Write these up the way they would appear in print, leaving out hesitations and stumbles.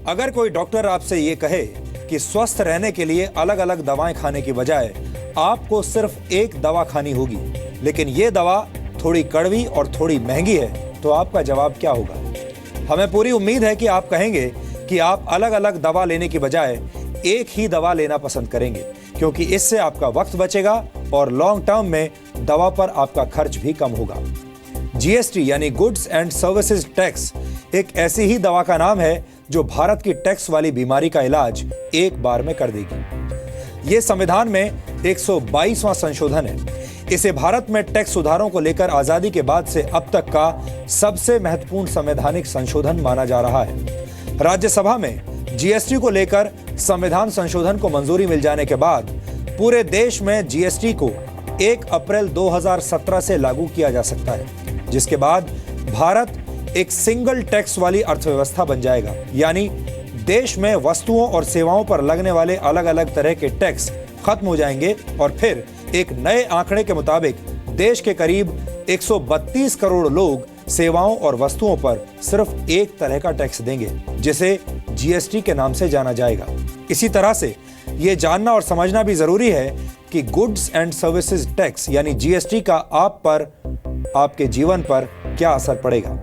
अगर कोई डॉक्टर आपसे ये कहे कि स्वस्थ रहने के लिए अलग अलग दवाएं खाने की बजाय आपको सिर्फ एक दवा खानी होगी, लेकिन ये दवा थोड़ी कड़वी और थोड़ी महंगी है, तो आपका जवाब क्या होगा? हमें पूरी उम्मीद है कि आप कहेंगे कि आप अलग अलग दवा लेने की बजाय एक ही दवा लेना पसंद करेंगे, क्योंकि इससे आपका वक्त बचेगा और लॉन्ग टर्म में दवा पर आपका खर्च भी कम होगा। जीएसटी यानी गुड्स एंड सर्विसेज टैक्स एक ऐसी ही दवा का नाम है जो भारत की टैक्स वाली बीमारी का इलाज एक बार में कर देगी। ये संविधान में 122वां संशोधन है। इसे भारत में टैक्स सुधारों को लेकर आजादी के बाद से अब तक का सबसे महत्वपूर्ण संवैधानिक संशोधन माना जा रहा है। राज्यसभा में जीएसटी को लेकर संविधान संशोधन को मंजूरी मिल जाने के बाद पूरे देश में जीएसटी को 1 अप्रैल 2017 से लागू किया जा सकता है, जिसके बाद भारत एक सिंगल टैक्स वाली अर्थव्यवस्था बन जाएगा। यानी देश में वस्तुओं और सेवाओं पर लगने वाले अलग अलग तरह के टैक्स खत्म हो जाएंगे और फिर एक नए आंकड़े के मुताबिक देश के करीब 132 करोड़ लोग सेवाओं और वस्तुओं पर सिर्फ एक तरह का टैक्स देंगे, जिसे जीएसटी के नाम से जाना जाएगा। इसी तरह से ये जानना और समझना भी जरूरी है कि गुड्स एंड सर्विसेज टैक्स यानी जीएसटी का आप पर, आपके जीवन पर क्या असर पड़ेगा।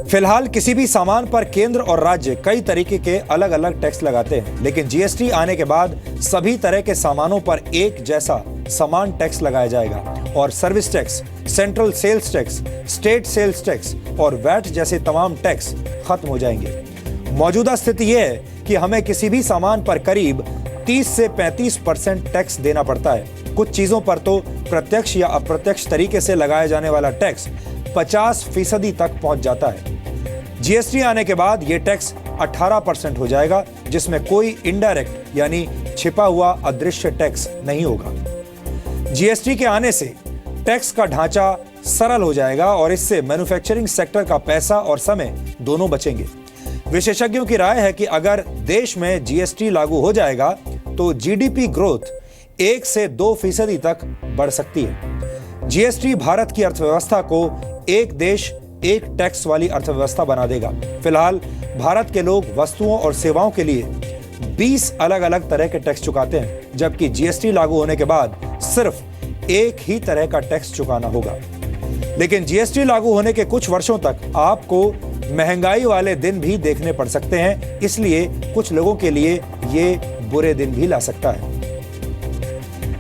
फिलहाल किसी भी सामान पर केंद्र और राज्य कई तरीके के अलग अलग टैक्स लगाते हैं, लेकिन जीएसटी आने के बाद सभी तरह के सामानों पर एक जैसा समान टैक्स लगाया जाएगा और service tax, central sales tax, state sales tax और वैट जैसे तमाम टैक्स खत्म हो जाएंगे। मौजूदा स्थिति यह है कि हमें किसी भी सामान पर करीब 30 से 35% टैक्स देना पड़ता है। कुछ चीजों पर तो प्रत्यक्ष या अप्रत्यक्ष तरीके से लगाया जाने वाला टैक्स 50% तक पहुंच जाता है। जीएसटी आने के बाद यह टैक्स 18% हो जाएगा, जिसमें कोई इनडायरेक्ट यानी छिपा हुआ अदृश्य टैक्स नहीं होगा। जीएसटी के आने से टैक्स का ढांचा सरल हो जाएगा और इससे मैन्युफैक्चरिंग सेक्टर का पैसा और समय दोनों बचेंगे। विशेषज्ञों की राय है कि अगर देश में जीएसटी लागू हो जाएगा तो जीडीपी ग्रोथ 1 से 2% तक बढ़ सकती है। जीएसटी भारत की अर्थव्यवस्था को एक देश एक टैक्स वाली अर्थव्यवस्था बना देगा। फिलहाल भारत के लोग वस्तुओं और सेवाओं के लिए 20 अलग अलग तरह के टैक्स चुकाते हैं, जबकि जीएसटी लागू होने के बाद सिर्फ एक ही तरह का टैक्स चुकाना होगा। लेकिन जीएसटी लागू होने के कुछ वर्षों तक आपको महंगाई वाले दिन भी देखने पड़ सकते हैं, इसलिए कुछ लोगों के लिए ये बुरे दिन भी ला सकता है।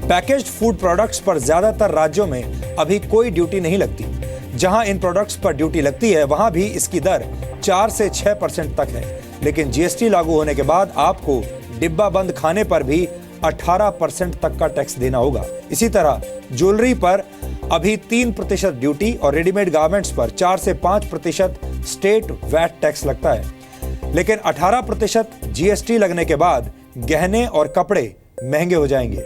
पैकेज्ड फूड प्रोडक्ट्स पर ज्यादातर राज्यों में अभी कोई ड्यूटी नहीं लगती। जहां इन प्रोडक्ट्स पर ड्यूटी लगती है वहां भी इसकी दर 4 से 6% तक है, लेकिन जीएसटी लागू होने के बाद आपको डिब्बा बंद खाने पर भी 18% तक का टैक्स देना होगा। इसी तरह ज्वेलरी पर अभी 3% ड्यूटी और रेडीमेड गारमेंट्स पर 4 से 5% स्टेट वैट टैक्स लगता है, लेकिन 18% जीएसटी लगने के बाद गहने और कपड़े महंगे हो जाएंगे।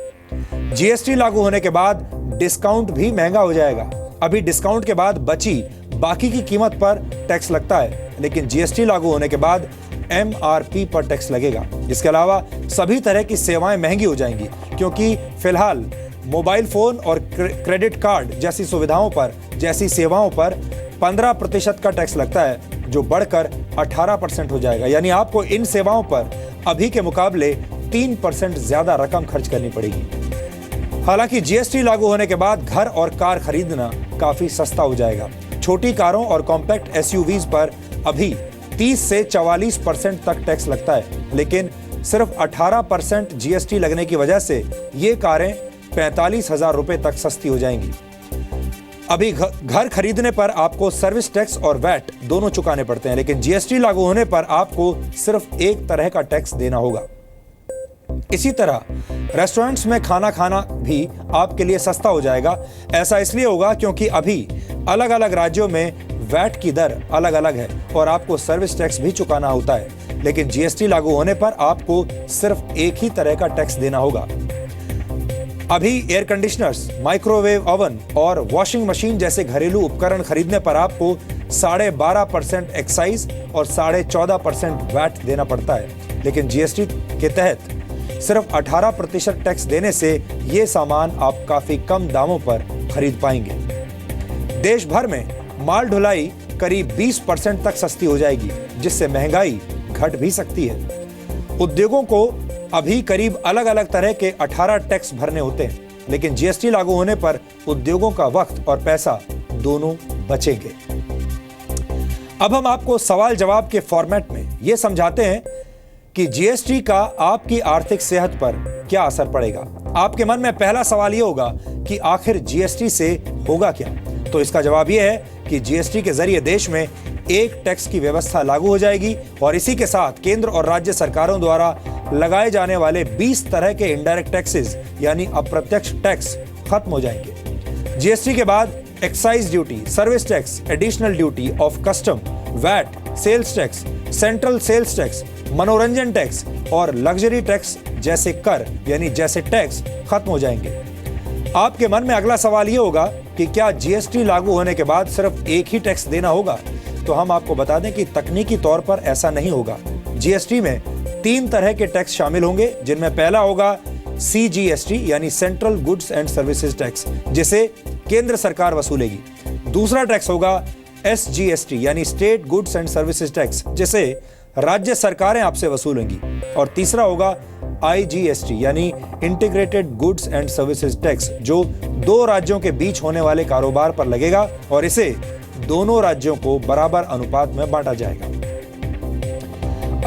जीएसटी लागू होने के बाद डिस्काउंट भी महंगा हो जाएगा। अभी डिस्काउंट के बाद बची बाकी की कीमत पर टैक्स लगता है, लेकिन जीएसटी लागू होने के बाद एमआरपी पर टैक्स लगेगा। इसके अलावा सभी तरह की सेवाएं महंगी हो जाएंगी, क्योंकि फिलहाल मोबाइल फोन और क्रेडिट कार्ड जैसी सुविधाओं पर, जैसी सेवाओं पर 15% का टैक्स लगता है, जो बढ़कर 18% हो जाएगा। यानी आपको इन सेवाओं पर अभी के मुकाबले 3% ज्यादा रकम खर्च करनी पड़ेगी। हालांकि जीएसटी लागू होने के बाद घर और कार खरीदना काफी सस्ता हो जाएगा। छोटी कारों और कॉम्पैक्ट एसयूवीज पर अभी 30 से 44% तक टैक्स लगता है, लेकिन सिर्फ 18% जीएसटी लगने की वजह से ये कारें 45,000 रुपए तक सस्ती हो जाएंगी। अभी घर खरीदने पर आपको सर्विस टैक्स और वैट दोनों चुकाने पड़ते हैं, लेकिन जीएसटी लागू होने पर आपको सिर्फ एक तरह का टैक्स देना होगा। इसी तरह रेस्टोरेंट्स में खाना खाना भी आपके लिए सस्ता हो जाएगा। ऐसा इसलिए होगा क्योंकि अभी अलग अलग राज्यों में वैट की दर अलग अलग है और आपको सर्विस टैक्स भी चुकाना होता है, लेकिन जीएसटी लागू होने पर आपको सिर्फ एक ही तरह का टैक्स देना होगा। अभी एयर कंडीशनर्स, माइक्रोवेव ओवन और वॉशिंग मशीन जैसे घरेलू उपकरण खरीदने पर आपको 12.5% एक्साइज और 14.5% वैट देना पड़ता है, लेकिन जीएसटी के तहत सिर्फ 18% टैक्स देने से ये सामान आप काफी कम दामों पर खरीद पाएंगे। देश भर में माल ढुलाई करीब 20% तक सस्ती हो जाएगी, जिससे महंगाई घट भी सकती है। उद्योगों को अभी करीब अलग अलग तरह के 18 टैक्स भरने होते हैं, लेकिन जीएसटी लागू होने पर उद्योगों का वक्त और पैसा दोनों बचेंगे। अब हम आपको सवाल जवाब के फॉर्मेट में यह समझाते हैं कि जीएसटी का आपकी आर्थिक सेहत पर क्या असर पड़ेगा। आपके मन में पहला सवाल यह होगा कि आखिर जीएसटी से होगा क्या? तो इसका जवाब यह है कि जीएसटी के जरिए देश में एक टैक्स की व्यवस्था लागू हो जाएगी और इसी के साथ केंद्र और राज्य सरकारों द्वारा लगाए जाने वाले 20 तरह के इनडायरेक्ट टैक्सेस यानी अप्रत्यक्ष टैक्स खत्म हो जाएंगे। जीएसटी के बाद excise duty, service tax, additional duty of custom, VAT, sales tax, central sales tax, मनोरंजन टैक्स और लग्जरी टैक्स जैसे कर यानी जैसे टैक्स खत्म हो जाएंगे। आपके मन में अगला सवाल यह होगा कि क्या जीएसटी लागू होने के बाद सिर्फ एक ही टैक्स देना होगा? तो हम आपको बता दें कि तकनीकी तौर पर ऐसा नहीं होगा। जीएसटी में 3 तरह के टैक्स शामिल होंगे, जिनमें पहला होगा सीजीएसटी यानी central goods and services tax, जिसे केंद्र सरकार वसूलेगी। दूसरा टैक्स होगा एसजीएसटी यानी state goods and services tax, जिसे राज्य सरकारें आपसे वसूलेंगी। और तीसरा होगा आईजीएसटी यानी integrated goods and services tax, जो 2 राज्यों के बीच होने वाले कारोबार पर लगेगा और इसे दोनों राज्यों को बराबर अनुपात में बांटा जाएगा।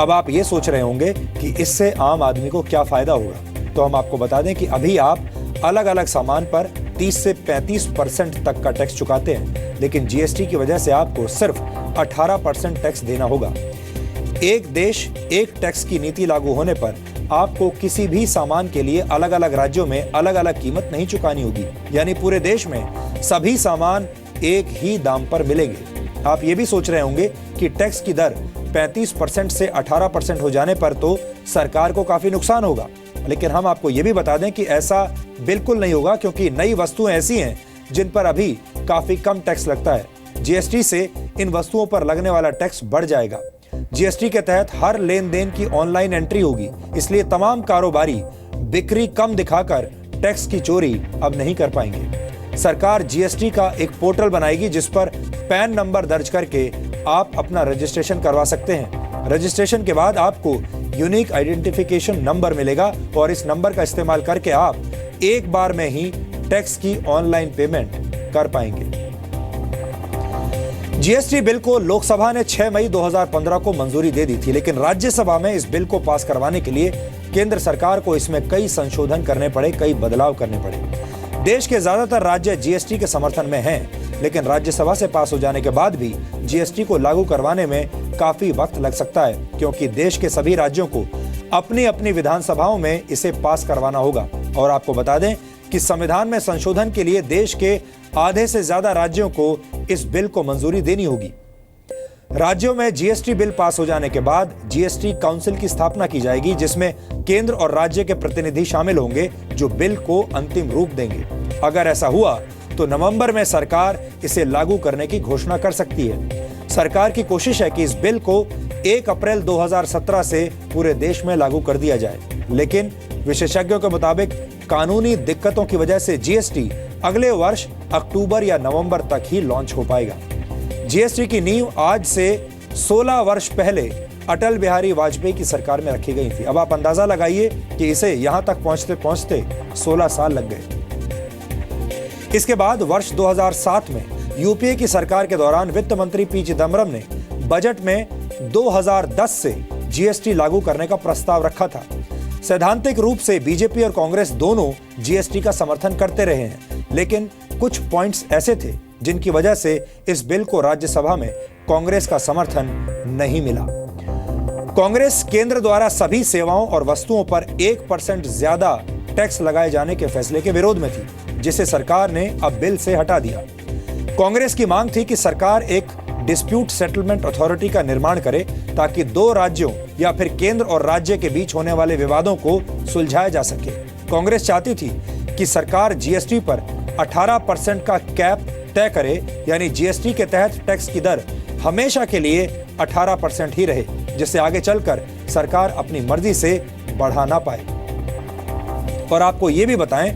अब आप ये सोच रहे होंगे कि इससे आम आदमी को क्या फायदा होगा? तो हम आपको बता दें कि अभी आप अलग अलग सामान पर 30 से 35% तक का टैक्स चुकाते हैं, लेकिन जीएसटी की वजह से आपको सिर्फ 18% टैक्स देना होगा। एक देश एक टैक्स की नीति लागू होने पर आपको किसी भी सामान के लिए अलग अलग राज्यों में अलग अलग कीमत नहीं चुकानी होगी, यानी पूरे देश में सभी सामान एक ही दाम पर मिलेंगे। आप ये भी सोच रहे होंगे कि टैक्स की दर 35% से 18% हो जाने पर तो सरकार को काफी नुकसान होगा, लेकिन हम आपको ये भी बता दें कि ऐसा बिल्कुल नहीं होगा, क्योंकि नई वस्तुएं ऐसी हैं जिन पर अभी काफी कम टैक्स लगता है। जीएसटी से इन वस्तुओं पर लगने वाला टैक्स बढ़ जाएगा। जीएसटी के तहत हर लेन देन की ऑनलाइन एंट्री होगी, इसलिए तमाम कारोबारी बिक्री कम दिखाकर टैक्स की चोरी अब नहीं कर पाएंगे। सरकार जीएसटी का एक पोर्टल बनाएगी जिस पर पैन नंबर दर्ज करके आप अपना रजिस्ट्रेशन करवा सकते हैं। रजिस्ट्रेशन के बाद आपको यूनिक आइडेंटिफिकेशन नंबर मिलेगा और इस नंबर का इस्तेमाल करके आप एक बार में ही टैक्स की ऑनलाइन पेमेंट कर पाएंगे। जीएसटी बिल को लोकसभा ने 6 मई 2015 को मंजूरी दे दी थी, लेकिन राज्यसभा में इस बिल को पास करवाने के लिए केंद्र सरकार को इसमें कई संशोधन करने पड़े, कई बदलाव करने पड़े। देश के ज्यादातर राज्य जीएसटी के समर्थन में हैं, लेकिन राज्यसभा से पास हो जाने के बाद भी जीएसटी को लागू करवाने में काफी वक्त लग सकता है, क्योंकि देश के सभी राज्यों को अपनी अपनी विधानसभाओं में इसे पास करवाना होगा। और आपको बता दें कि संविधान में संशोधन के लिए देश के आधे से ज्यादा राज्यों को इस बिल को मंजूरी देनी होगी। राज्यों में जीएसटी बिल पास हो जाने के बाद जीएसटी काउंसिल की स्थापना की जाएगी, जिसमें केंद्र और राज्य के प्रतिनिधि शामिल होंगे जो बिल को अंतिम रूप देंगे। अगर ऐसा हुआ तो नवंबर में सरकार इसे लागू करने की घोषणा कर सकती है। सरकार की कोशिश है कि इस बिल को 1 अप्रैल 2017 से पूरे देश में लागू कर दिया जाए, लेकिन विशेषज्ञों के मुताबिक कानूनी दिक्कतों की वजह से जीएसटी अगले वर्ष अक्टूबर या नवंबर तक ही लॉन्च हो पाएगा। जीएसटी की नींव आज से 16 वर्ष पहले अटल बिहारी वाजपेयी की सरकार में रखी गई थी। अब आप अंदाजा लगाइए कि इसे यहां तक पहुंचते पहुंचते 16 साल लग गए। इसके बाद वर्ष 2007 में यूपीए की सरकार के दौरान वित्त मंत्री पी चिदम्बरम ने बजट में 2010 से जीएसटी लागू करने का प्रस्ताव रखा था। सैद्धांतिक रूप से बीजेपी और कांग्रेस दोनों जीएसटी का समर्थन करते रहे हैं, लेकिन कुछ पॉइंट्स ऐसे थे जिनकी वजह से इस बिल को राज्यसभा में कांग्रेस का समर्थन नहीं मिला। कांग्रेस केंद्र द्वारा सभी सेवाओं और वस्तुओं पर 1% ज्यादा टैक्स लगाए जाने के फैसले के विरोध में थी, जिसे सरकार ने अब बिल से हटा दिया। कांग्रेस की मांग थी कि सरकार एक डिस्प्यूट सेटलमेंट अथॉरिटी का निर्माण करे, ताकि 2 राज्यों या फिर केंद्र और राज्य के बीच होने वाले विवादों को सुलझाया जा सके। कांग्रेस चाहती थी कि सरकार जीएसटी पर 18% का कैप तय करे, यानी जीएसटी के तहत टैक्स की दर हमेशा के लिए 18% ही रहे, जिससे आगे चलकर सरकार अपनी मर्जी से बढ़ा ना पाए। और आपको ये भी बताएं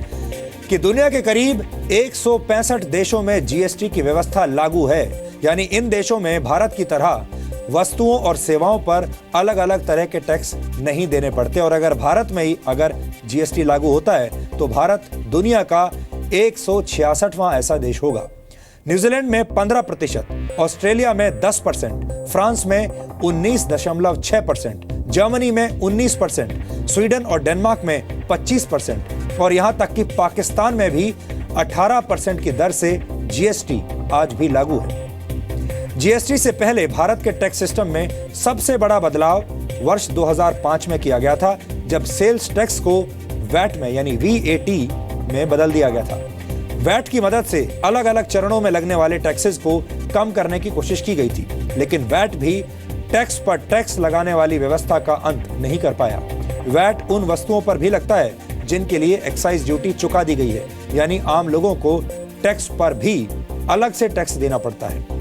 कि दुनिया के करीब 165 देशों में जीएसटी की व्यवस्था लागू है, यानी इन देशों में भारत की तरह वस्तुओं और सेवाओं पर अलग अलग तरह के टैक्स नहीं देने पड़ते। और अगर भारत में ही अगर जीएसटी लागू होता है तो भारत दुनिया का 166वां ऐसा देश होगा। न्यूजीलैंड में 15%, ऑस्ट्रेलिया में 10%, फ्रांस में 19.6%, जर्मनी में 19%, स्वीडन और डेनमार्क में 25% और यहां तक कि पाकिस्तान में भी 18% की दर से जीएसटी आज भी लागू है। जीएसटी से पहले भारत के टैक्स सिस्टम में सबसे बड़ा बदलाव वर्ष 2005 में किया गया था, जब सेल्स टैक्स को वैट में यानी वीएटी में बदल दिया गया था। वैट की मदद से अलग अलग चरणों में लगने वाले टैक्सेस को कम करने की कोशिश की गई थी, लेकिन वैट भी टैक्स पर टैक्स लगाने वाली व्यवस्था का अंत नहीं कर पाया। वैट उन वस्तुओं पर भी लगता है जिनके लिए एक्साइज ड्यूटी चुका दी गई है, यानी आम लोगों को टैक्स पर भी अलग से टैक्स देना पड़ता है।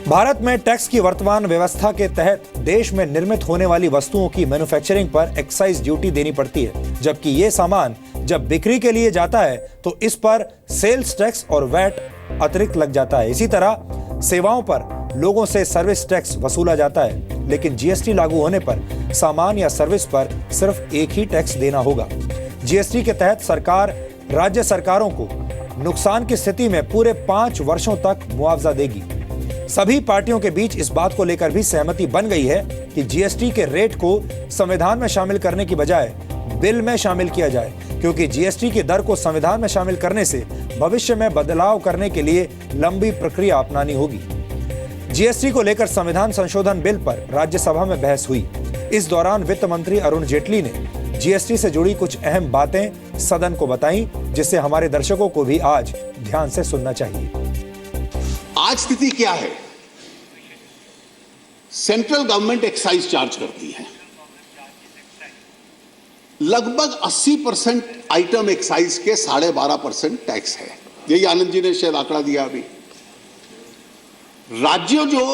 भारत में टैक्स की वर्तमान व्यवस्था के तहत देश में निर्मित होने वाली वस्तुओं की मैन्युफैक्चरिंग पर एक्साइज ड्यूटी देनी पड़ती है, जबकि ये सामान जब बिक्री के लिए जाता है तो इस पर सेल्स टैक्स और वैट अतिरिक्त लग जाता है। इसी तरह सेवाओं पर लोगों से सर्विस टैक्स वसूला जाता है, लेकिन जीएसटी लागू होने पर सामान या सर्विस पर सिर्फ एक ही टैक्स देना होगा। जीएसटी के तहत सरकार राज्य सरकारों को नुकसान की स्थिति में पूरे 5 वर्षों तक मुआवजा देगी। सभी पार्टियों के बीच इस बात को लेकर भी सहमति बन गई है कि जीएसटी के रेट को संविधान में शामिल करने की बजाय बिल में शामिल किया जाए, क्योंकि जीएसटी की दर को संविधान में शामिल करने से भविष्य में बदलाव करने के लिए लंबी प्रक्रिया अपनानी होगी। जीएसटी को लेकर संविधान संशोधन बिल पर राज्यसभा में बहस हुई। इस दौरान वित्त मंत्री अरुण जेटली ने जीएसटी से जुड़ी कुछ अहम बातें सदन को बताई, जिससे हमारे दर्शकों को भी आज ध्यान से सुनना चाहिए। आज स्थिति क्या है? सेंट्रल गवर्नमेंट एक्साइज चार्ज करती है। लगभग 80% आइटम एक्साइज के 12.5% टैक्स है। यही आनंद जी ने शायद आंकड़ा दिया अभी। राज्य जो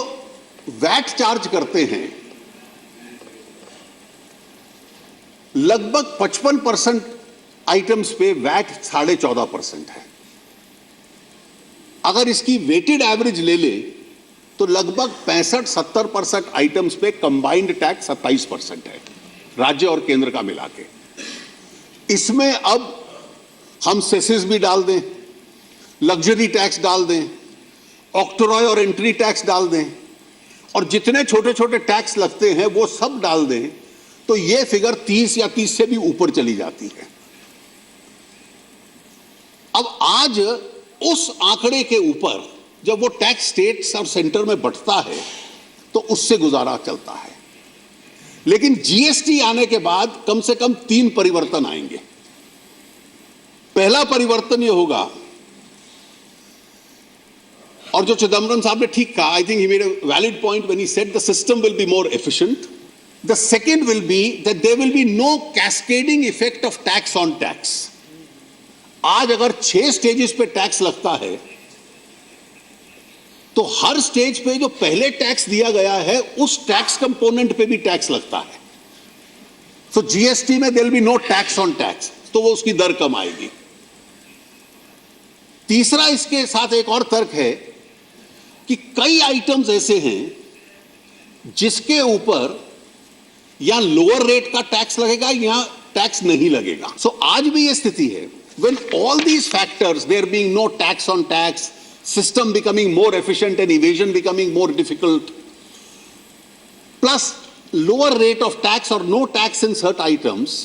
वैट चार्ज करते हैं, लगभग 55% आइटम्स पे वैट 14.5% है। अगर इसकी वेटेड एवरेज ले ले तो लगभग 65-70% आइटम्स पे कंबाइंड टैक्स 27% है, राज्य और केंद्र का मिला के। इसमें अब हम सेसेस भी डाल दें, लग्जरी टैक्स डाल दें, ऑक्ट्रॉय और एंट्री टैक्स डाल दें और जितने छोटे छोटे टैक्स लगते हैं वो सब डाल दें, तो ये फिगर 30 या 30 से भी ऊपर चली जाती है। अब आज उस आंकड़े के ऊपर जब वो टैक्स स्टेट्स और सेंटर में बंटता है तो उससे गुजारा चलता है। लेकिन जीएसटी आने के बाद कम से कम 3 परिवर्तन आएंगे। पहला परिवर्तन ये होगा, और जो चिदम्बरम साहब ने ठीक कहा, I think he made a valid point when he said the system will be more efficient. The second will be that there will be no cascading effect of tax on tax. आज अगर 6 stages पे tax लगता है तो हर stage पे जो पहले tax दिया गया है उस टैक्स कंपोनेंट पे भी टैक्स लगता है। तो जीएसटी में there will be no tax on tax, तो वो उसकी दर कम आएगी। तीसरा इसके साथ एक और तर्क है कि कई आइटम्स ऐसे हैं जिसके ऊपर या लोअर रेट का टैक्स लगेगा या टैक्स नहीं लगेगा। सो आज भी ये स्थिति है, when all these factors, there being no tax on tax, system becoming more efficient and evasion becoming more difficult, plus lower rate of tax or no tax in certain items,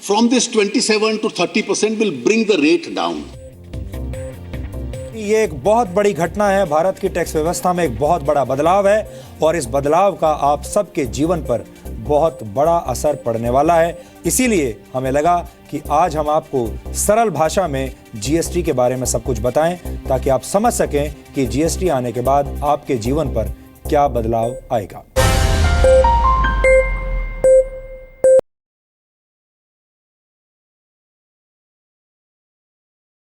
from this 27 to 30% will bring the rate down. ये एक बहुत बड़ी घटना है। भारत की tax व्यवस्था में एक बहुत बड़ा बदलाव है और इस बदलाव का आप सबके जीवन पर बहुत बड़ा असर पड़ने वाला है। इसीलिए हमें लगा कि आज हम आपको सरल भाषा में जीएसटी के बारे में सब कुछ बताएं, ताकि आप समझ सकें कि जीएसटी आने के बाद आपके जीवन पर क्या बदलाव आएगा।